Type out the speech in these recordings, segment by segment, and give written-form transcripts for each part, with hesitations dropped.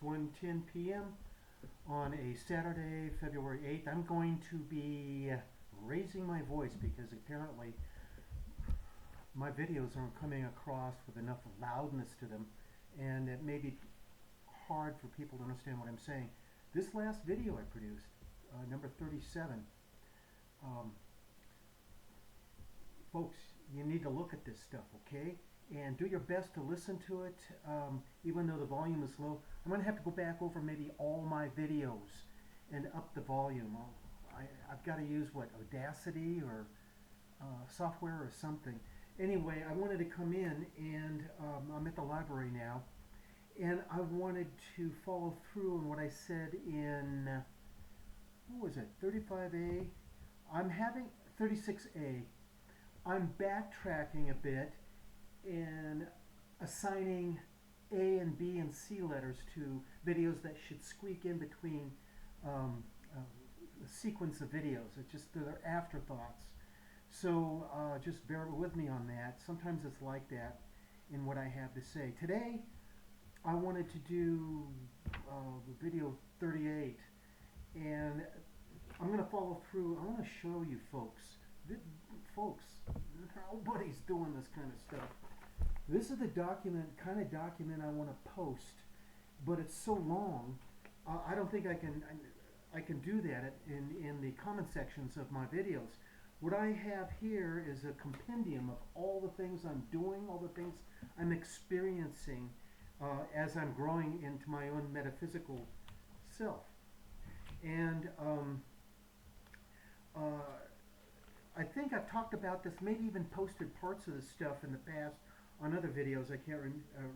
1:10 p.m. on a Saturday, February 8th. I'm going to be raising my voice because apparently my videos aren't coming across with enough loudness to them, and it may be hard for people to understand what I'm saying. This last video I produced, number 37, folks, you need to look at this stuff, okay? And do your best to listen to it, even though the volume is low. I'm going to have to go back over maybe all my videos and up the volume. I've got to use, what, Audacity or software or something. Anyway, I wanted to come in, and I'm at the library now, and I wanted to follow through on what I said in, what was it, 35A? I'm having 36A. I'm backtracking a bit and assigning A and B and C letters to videos that should squeak in between a sequence of videos. It's just they're afterthoughts. So just bear with me on that. Sometimes it's like that in what I have to say. Today, I wanted to do video 38, and I'm going to follow through. I want to show you folks. Folks, nobody's doing this kind of stuff. This is the kind of document I want to post, but it's so long, I don't think I can do that in the comment sections of my videos. What I have here is a compendium of all the things I'm doing, all the things I'm experiencing as I'm growing into my own metaphysical self. And I think I've talked about this, maybe even posted parts of this stuff in the past on other videos. I can't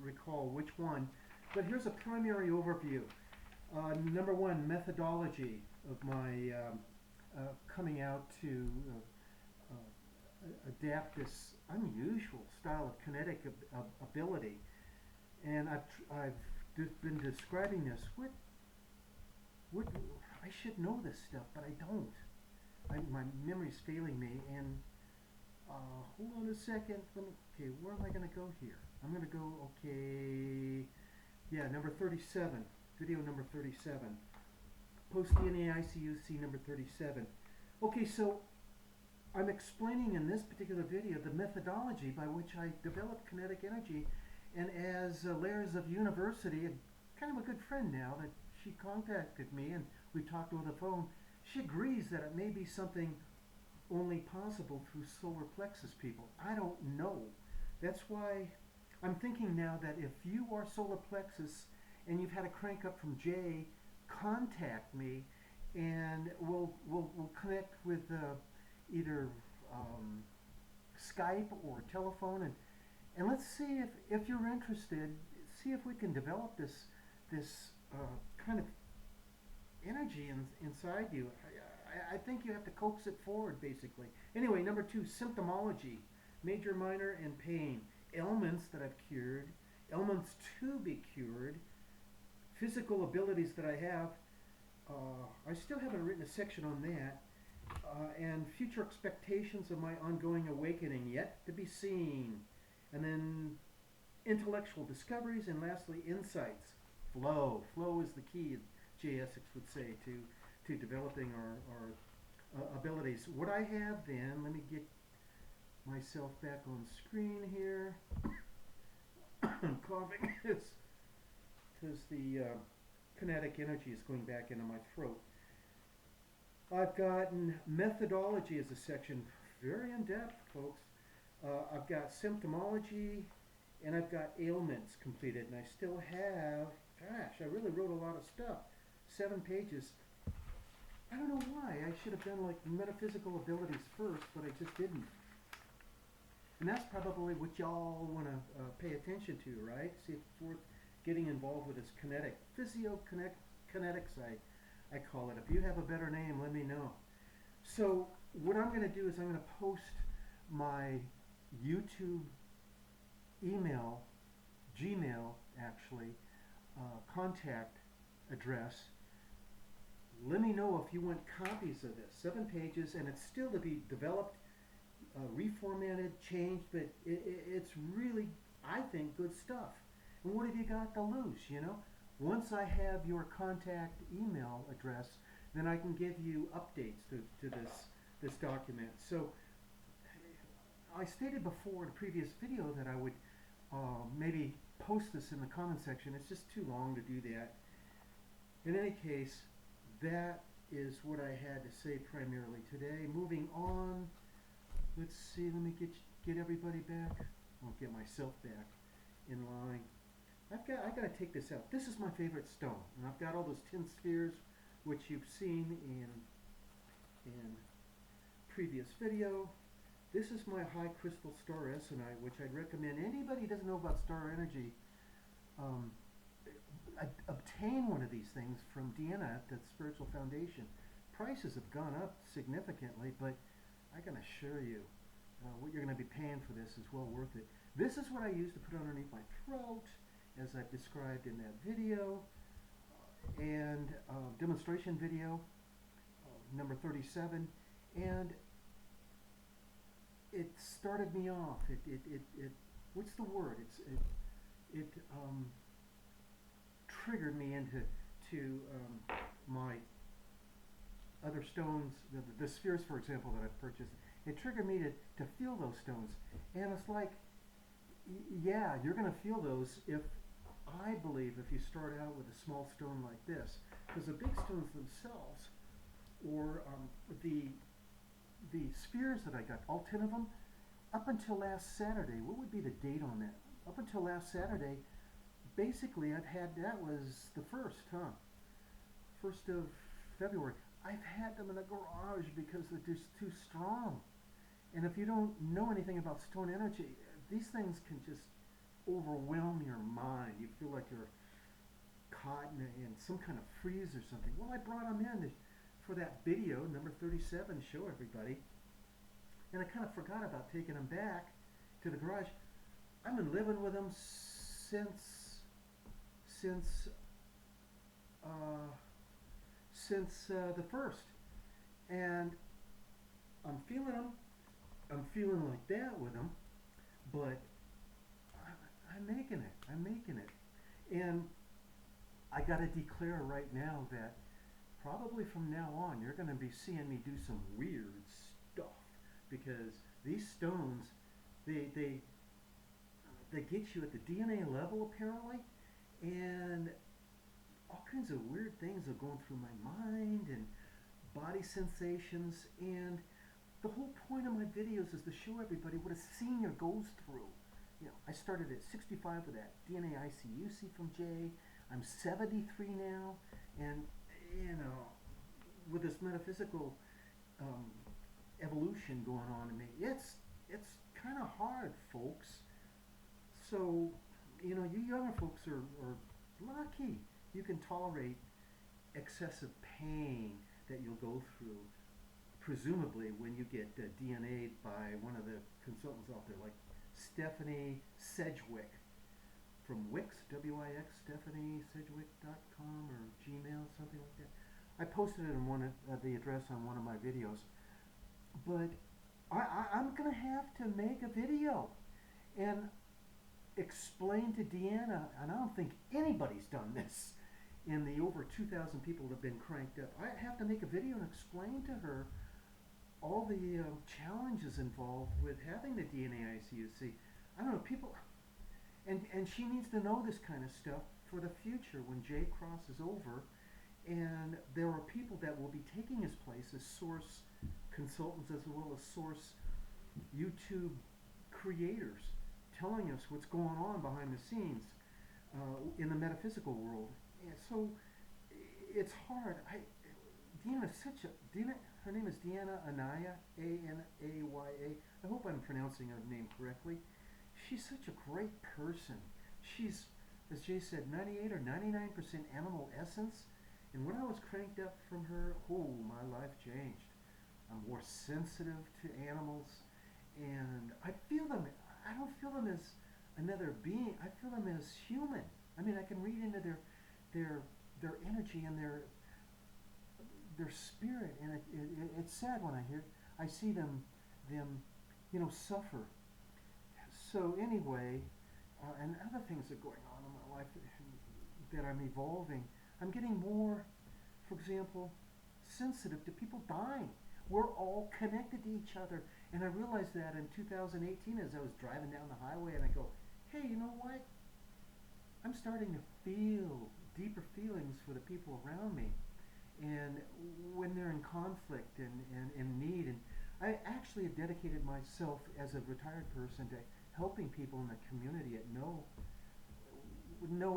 recall which one. But here's a primary overview. Number one, methodology of my coming out to adapt this unusual style of kinetic ability. And I've been describing this. I should know this stuff, but I don't. My memory's failing me, and hold on a second. Okay, where am I going to go here? I'm going to go, okay, yeah, number 37, video number 37, post.dna.icuc number 37. Okay, so I'm explaining in this particular video the methodology by which I develop kinetic energy, and as Layers of University, kind of a good friend now, that she contacted me and we talked over the phone. She agrees that it may be something only possible through solar plexus people. I don't know. That's why I'm thinking now that if you are solar plexus and you've had a crank up from Jay, contact me, and we'll connect with either Skype or telephone, and let's see if you're interested. See if we can develop this kind of energy inside you. I think you have to coax it forward, basically. Anyway, number two, symptomology, major, minor, and pain. Ailments that I've cured, ailments to be cured, physical abilities that I have. I still haven't written a section on that. And future expectations of my ongoing awakening, yet to be seen. And then intellectual discoveries, and lastly, insights. Flow. Flow is the key, J. Essex would say, to developing our abilities. What I have then, let me get myself back on screen here. I'm coughing because the kinetic energy is going back into my throat. I've gotten methodology as a section, very in-depth, folks. I've got symptomology, and I've got ailments completed, and I still have, gosh, I really wrote a lot of stuff. 7 pages. I don't know why. I should have done like metaphysical abilities first, but I just didn't. And that's probably what y'all want to pay attention to, right? See if it's worth getting involved with this kinetic. Kinetics, I call it. If you have a better name, let me know. So what I'm going to do is I'm going to post my YouTube email, Gmail actually, contact address. Let me know if you want copies of this. 7 pages, and it's still to be developed, reformatted, changed, but it's really, I think, good stuff. And what have you got to lose, you know? Once I have your contact email address, then I can give you updates to this document. So I stated before in a previous video that I would maybe post this in the comment section. It's just too long to do that. In any case, that is what I had to say primarily today. Moving on, let's see, let me get everybody back. I'll get myself back in line. I got to take this out. This is my favorite stone, and I've got all those tin spheres, which you've seen in previous video. This is my high crystal star essonite, which I'd recommend anybody who doesn't know about star energy obtain one of these things from Deanna at the Spiritual Foundation. Prices have gone up significantly, but I can assure you what you're going to be paying for this is well worth it. This is what I use to put underneath my throat, as I've described in that video, and demonstration video, number 37, and it started me off. What's the word? It triggered me into my other stones, the spheres, for example, that I've purchased. It triggered me to feel those stones, and it's like, yeah, you're going to feel those I believe if you start out with a small stone like this, because the big stones themselves, or the spheres that I got, all 10 of them, up until last Saturday, what would be the date on that? Up until last Saturday, basically that was the 1st of February. I've had them in the garage because they're just too strong. And if you don't know anything about stone energy, these things can just overwhelm your mind. You feel like you're caught in some kind of freeze or something. Well, I brought them in for that video, number 37, to show everybody. And I kind of forgot about taking them back to the garage. I've been living with them since the 1st. And I'm feeling them. I'm feeling like that with them. But I'm making it. And I got to declare right now that probably from now on you're going to be seeing me do some weird stuff, because these stones, they get you at the DNA level apparently, and all kinds of weird things are going through my mind and body sensations. And the whole point of my videos is to show everybody what a senior goes through. You know, I started at 65 with that DNA-icuc from Jay. I'm 73 now, and you know, with this metaphysical evolution going on in me, it's kind of hard, folks. So, you know, you younger folks are lucky. You can tolerate excessive pain that you'll go through, presumably when you get DNA'd by one of the consultants out there, like Stephanie Sedgwick from Wix, W-I-X, StephanieSedgwick.com or Gmail, something like that. I posted it on the address on one of my videos. But I'm going to have to make a video and explain to Deanna, and I don't think anybody's done this in the over 2,000 people that have been cranked up. I have to make a video and explain to her all the challenges involved with having the DNA-icuc. I don't know, people, and she needs to know this kind of stuff for the future when Jay crosses over, and there are people that will be taking his place as source consultants as well as source YouTube creators, telling us what's going on behind the scenes in the metaphysical world. And so it's hard. Her name is Deanna Anaya, A-N-A-Y-A. I hope I'm pronouncing her name correctly. She's such a great person. She's, as Jay said, 98 or 99% animal essence. And when I was cranked up from her, oh, my life changed. I'm more sensitive to animals, and I feel them. I don't feel them as another being. I feel them as human. I mean, I can read into their energy and their spirit, and it's sad when I see them suffer. So anyway, and other things are going on in my life. that I'm evolving, I'm getting more, for example, sensitive to people dying. We're all connected to each other. And I realized that in 2018 as I was driving down the highway and I go, hey, you know what? I'm starting to feel deeper feelings for the people around me. And when they're in conflict and in need. And I actually have dedicated myself as a retired person to helping people in the community at no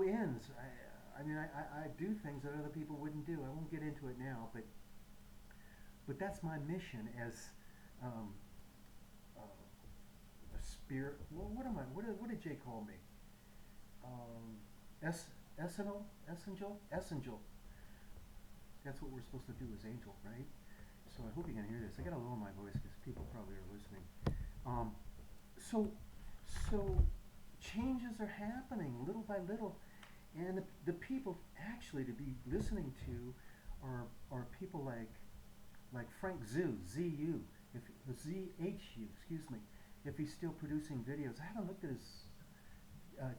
ends. I do things that other people wouldn't do. I won't get into it now, but that's my mission as um, a spirit. What am I? What did Jay call me? Um, Essential. That's what we're supposed to do as angel, right? So I hope you can hear this. I gotta lower my voice because people probably are listening. Um, so, so changes are happening little by little, and the people actually to be listening to are people like Frank ZU, if ZHU, excuse me, if he's still producing videos. I haven't looked at his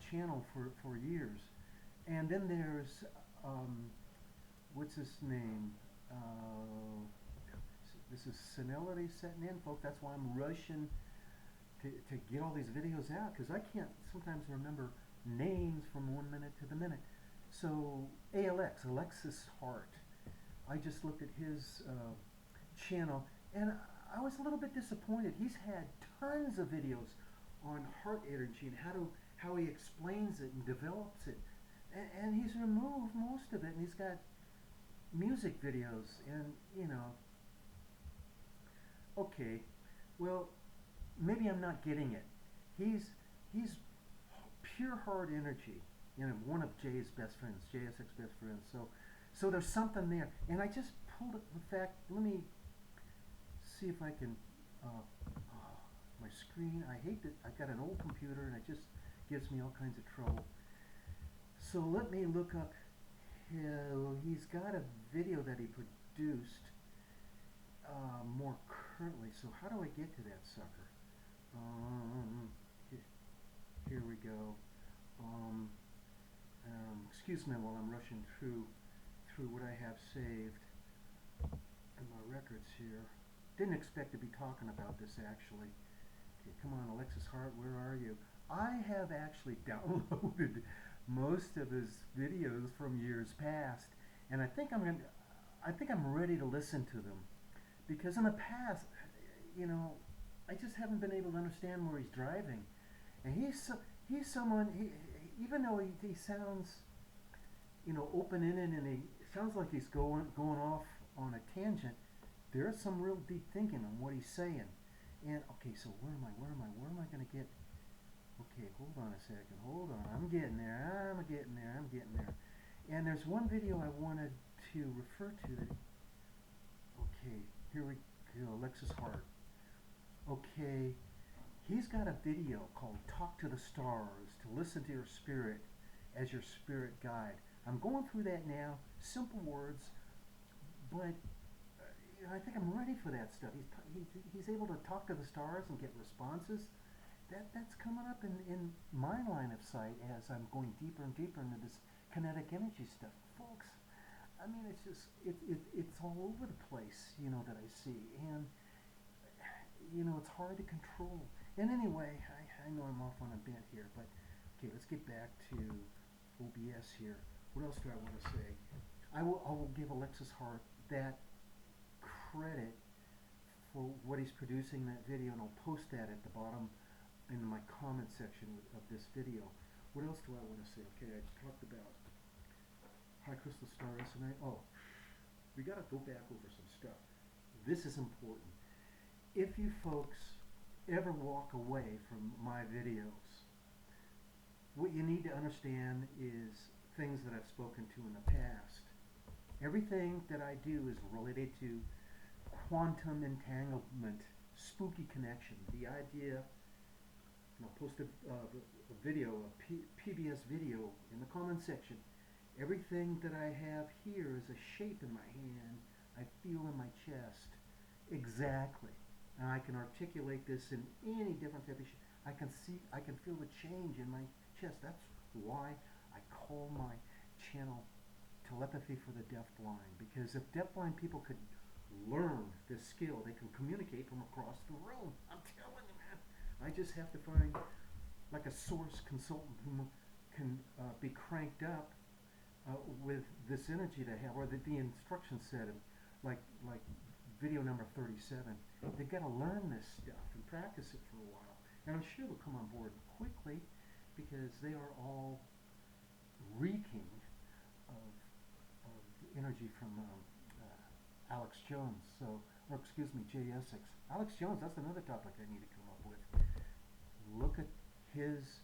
channel for years. And then there's what's his name? This is senility setting in, folks. That's why I'm rushing to get all these videos out, because I can't sometimes remember names from 1 minute to the minute. So Alexis Hart. I just looked at his channel, and I was a little bit disappointed. He's had tons of videos on heart energy and how he explains it and develops it, and he's removed most of it, and he's got music videos, and okay, well, maybe I'm not getting it. He's pure heart energy, one of Jay's best friends, JSX best friends. So there's something there, and I just pulled it. In fact, let me see if I can. My screen. I hate that. I got an old computer, and it just gives me all kinds of trouble. So let me look up. He's got a video that he produced more currently. So how do I get to that sucker? Here we go. Excuse me while I'm rushing through what I have saved in my records here. Didn't expect to be talking about this actually. Okay, come on, Alexis Hart, where are you? I have actually downloaded most of his videos from years past, and I think I'm ready to listen to them, because in the past, I just haven't been able to understand where he's driving, and he's someone. Even though he sounds, open-ended, and he sounds like he's going off on a tangent, there's some real deep thinking on what he's saying. And okay, so where am I going to get? Okay, hold on a second. Hold on. I'm getting there. And there's one video I wanted to refer to that. Okay, here we go. Alexis Hart. Okay, he's got a video called Talk to the Stars, to listen to your spirit as your spirit guide. I'm going through that now. Simple words, but I think I'm ready for that stuff. He's able to talk to the stars and get responses. That's coming up in my line of sight as I'm going deeper and deeper into this kinetic energy stuff, folks. I mean, it's just it's all over the place, that I see, and it's hard to control. And anyway, I know I'm off on a bent here, but okay, let's get back to OBS here. What else do I want to say? I will give Alexis Hart that credit for what he's producing in that video, and I'll post that at the bottom in my comment section of this video. What else do I want to say? Okay, I talked about high crystal star resonate. Oh, we got to go back over some stuff. This is important. If you folks ever walk away from my videos, what you need to understand is things that I've spoken to in the past. Everything that I do is related to quantum entanglement, spooky connection. The idea, I'll post a video, a PBS video in the comment section. Everything that I have here is a shape in my hand, I feel in my chest. Exactly. And I can articulate this in any different type of shape. I can feel the change in my chest. That's why I call my channel telepathy for the deafblind, because if deafblind people could learn this skill, they can communicate from across the room. I'm telling you, man. I just have to find like a source consultant who can be cranked up with this energy they have, or the instruction set, like video number 37. They've got to learn this stuff and practice it for a while. And I'm sure they'll come on board quickly because they are all reeking of energy from Alex Jones. So, or excuse me, Jay Essex. Alex Jones, that's another topic I need to come up with. Look at his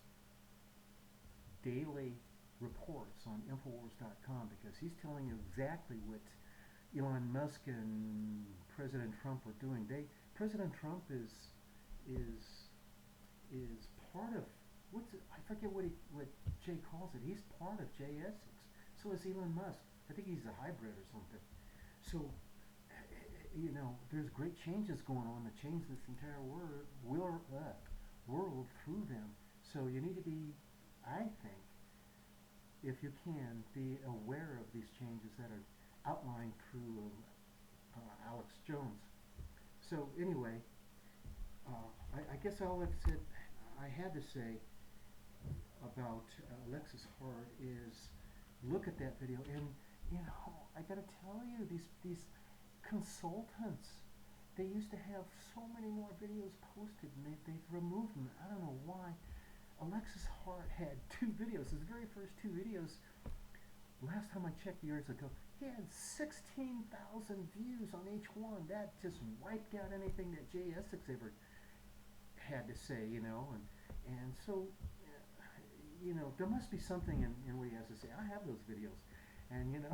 daily reports on Infowars.com, because he's telling you exactly what Elon Musk and President Trump are doing. President Trump is part of I forget what Jay calls it. He's part of Jay Essex. So is Elon Musk. I think he's a hybrid or something. So there's great changes going on that change this entire world through them. So you need to be, I think, if you can, be aware of these changes that are outlined through Alex Jones. So anyway, I guess all I had to say about Alexis Hart is look at that video, and I gotta tell you, these consultants, they used to have so many more videos posted, and they've removed them. I don't know why. Alexis Hart had 2 videos, his very first 2 videos. Last time I checked years ago, he had 16,000 views on each one. That just wiped out anything that Jay Essex ever had to say, and so, there must be something in what he has to say. I have those videos, and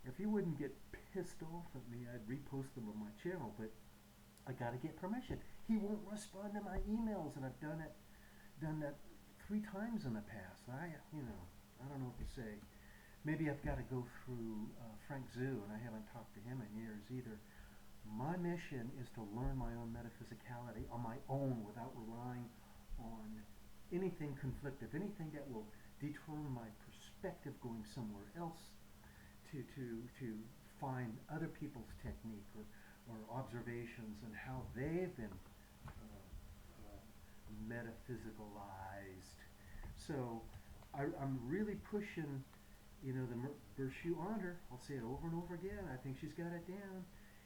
if he wouldn't get pissed off at me, I'd repost them on my channel, but I gotta get permission. He won't respond to my emails, and I've done that 3 times in the past. I don't know what to say. Maybe I've got to go through Frank Zoo, and I haven't talked to him in years either. My mission is to learn my own metaphysicality on my own without relying on anything conflictive, anything that will detour my perspective going somewhere else to find other people's technique or observations and how they've been metaphysicalized. So I'm really pushing, the Bershu honor. I'll say it over and over again. I think she's got it down.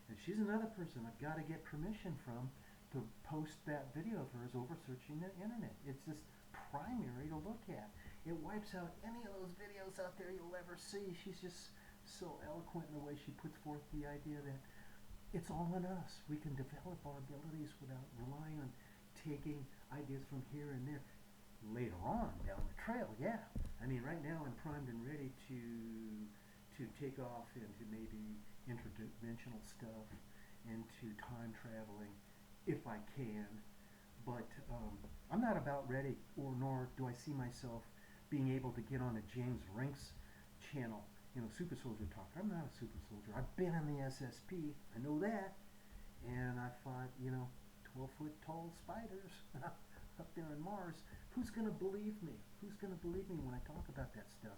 And she's another person I've got to get permission from to post that video of hers over searching the internet. It's just primary to look at. It wipes out any of those videos out there you'll ever see. She's just so eloquent in the way she puts forth the idea that it's all in us. We can develop our abilities without relying on taking ideas from here and there. Later on, down the trail, yeah. I mean, right now I'm primed and ready to take off into maybe interdimensional stuff, into time traveling, if I can. But I'm not about ready, nor do I see myself being able to get on a James Rinks channel, super soldier talk. I'm not a super soldier. I've been in the SSP, I know that, and I fought, 12-foot tall spiders up there on Mars. Who's going to believe me? Who's going to believe me when I talk about that stuff?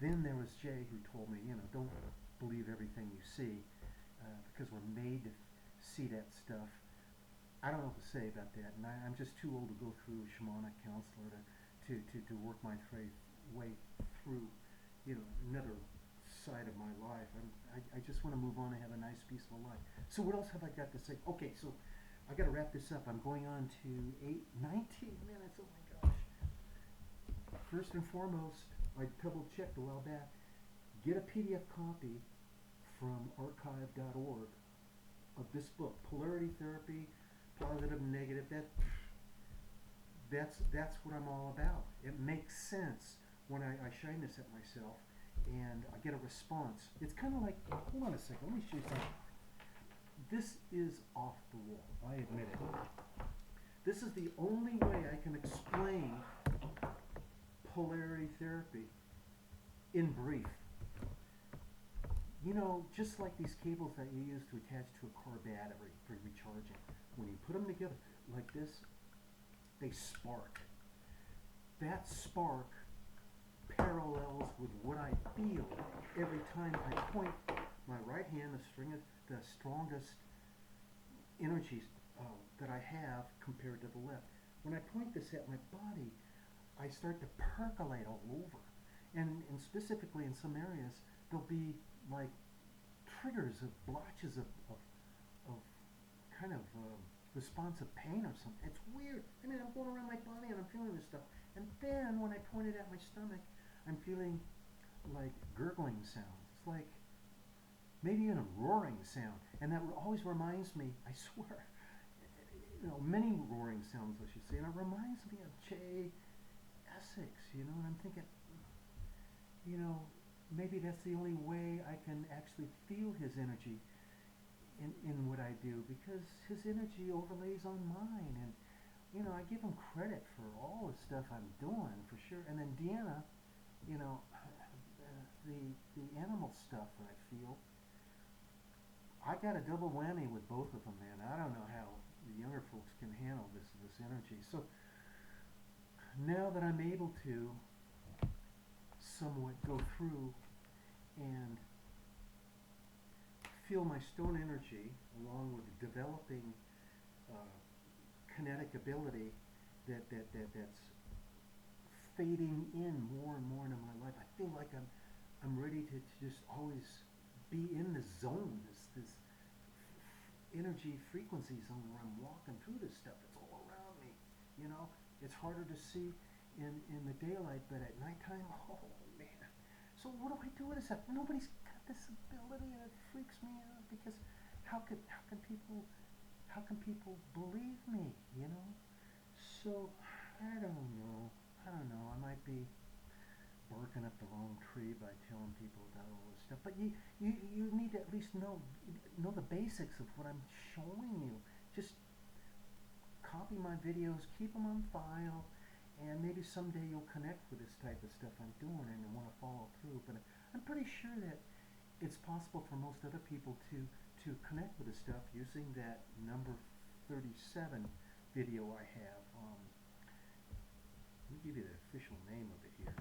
Then there was Jay who told me, don't believe everything you see, because we're made to see that stuff. I don't know what to say about that, and I'm just too old to go through a shamanic counselor to work my way through, another side of my life. I just want to move on and have a nice, peaceful life. So what else have I got to say? Okay, so I got to wrap this up. I'm going on to 19 minutes. Oh my gosh. First and foremost, I double-checked a while back. Get a PDF copy from archive.org of this book, Polarity Therapy, Positive and Negative. That's what I'm all about. It makes sense when I shine this at myself and I get a response. It's kind of like, hold on a second, let me show you something. This is off the wall, I admit it. This is the only way I can explain polarity therapy in brief. Just like these cables that you use to attach to a car battery for recharging, when you put them together like this, they spark. That spark parallels with what I feel every time I point my right hand, the strongest energy that I have compared to the left. When I point this at my body, I start to percolate all over. And specifically in some areas, there'll be like triggers of blotches of kind of responsive pain or something. It's weird. I mean, I'm going around my body and I'm feeling this stuff. And then when I point it at my stomach, I'm feeling like gurgling sounds. It's like maybe even a roaring sound. And that always reminds me, I swear, many roaring sounds, I should say. And it reminds me of J. Essex, and I'm thinking, maybe that's the only way I can actually feel his energy in what I do, because his energy overlays on mine, and I give him credit for all the stuff I'm doing for sure. And then Deanna, the animal stuff that I feel, I got a double whammy with both of them, man. I don't know how the younger folks can handle this energy. So now that I'm able to somewhat go through and feel my stone energy along with developing kinetic ability that's fading in more and more into my life, I feel like I'm ready to just always be in the zone, this energy frequency zone where I'm walking through this stuff. It's all around me, It's harder to see in the daylight, but at nighttime, oh man. So what do I do with this stuff? Nobody's got this ability, and it freaks me out, because how can people believe me, So I don't know. I might be barking up the wrong tree by telling people about all this stuff. But you need to at least know the basics of what I'm showing you. Just copy my videos, keep them on file, and maybe someday you'll connect with this type of stuff I'm doing and want to follow through. But I'm pretty sure that it's possible for most other people to connect with this stuff using that number 37 video I have. Let me give you the official name of it here.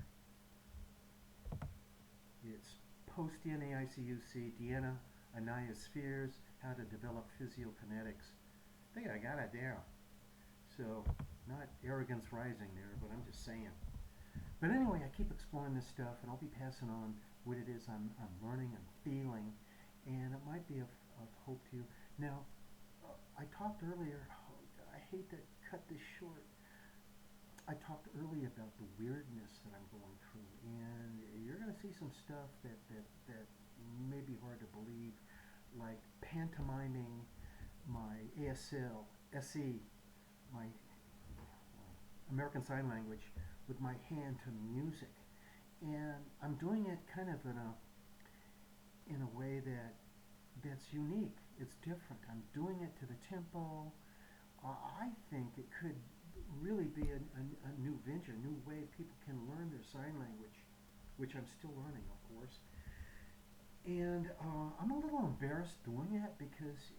It's post.dna.icuc.DUDE, Anaya Spheres, How to Develop Physiokinetics. I think I got it down. So, not arrogance rising there, but I'm just saying. But anyway, I keep exploring this stuff, and I'll be passing on what it is I'm learning and feeling, and it might be of hope to you. Now, I talked earlier, I hate to cut this short, I talked earlier about the weirdness that I'm going through, and you're going to see some stuff that may be hard to believe, like pantomiming my ASL, SE, my American Sign Language, with my hand to music. And I'm doing it kind of in a way that's unique. It's different. I'm doing it to the tempo. I think it could really be a new venture, a new way people can learn their sign language, which I'm still learning, of course. And I'm a little embarrassed doing it because,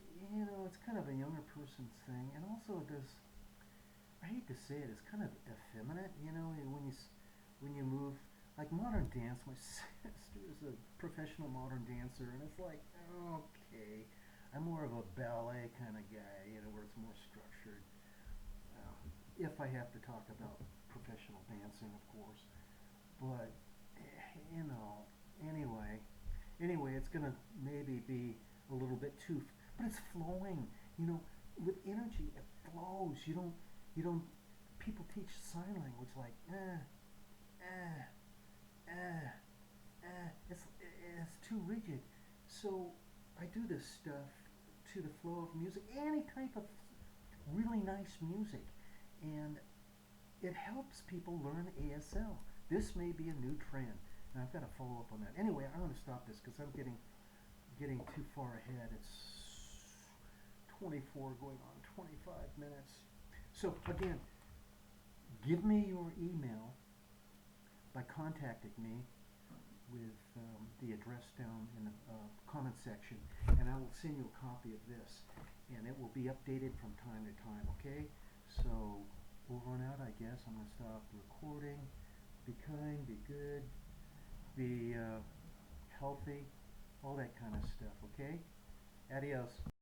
it's kind of a younger person's thing. And also I hate to say it, it's kind of effeminate, when you move, like modern dance. My sister is a professional modern dancer, and it's like, okay, I'm more of a ballet kind of guy, where it's more structured. If I have to talk about professional dancing, of course. But, anyway, it's going to maybe be a little bit too, but it's flowing, with energy, it flows. You don't, people teach sign language like, it's too rigid. So I do this stuff to the flow of music, any type of really nice music, and it helps people learn ASL. This may be a new trend, and I've got to follow up on that. Anyway, I'm going to stop this because I'm getting too far ahead. It's 24 going on 25 minutes. So again, give me your email by contacting me with the address down in the comment section, and I will send you a copy of this, and it will be updated from time to time, okay? So over and out, I guess. I'm going to stop recording. Be kind, be good, be healthy, all that kind of stuff, okay? Adios.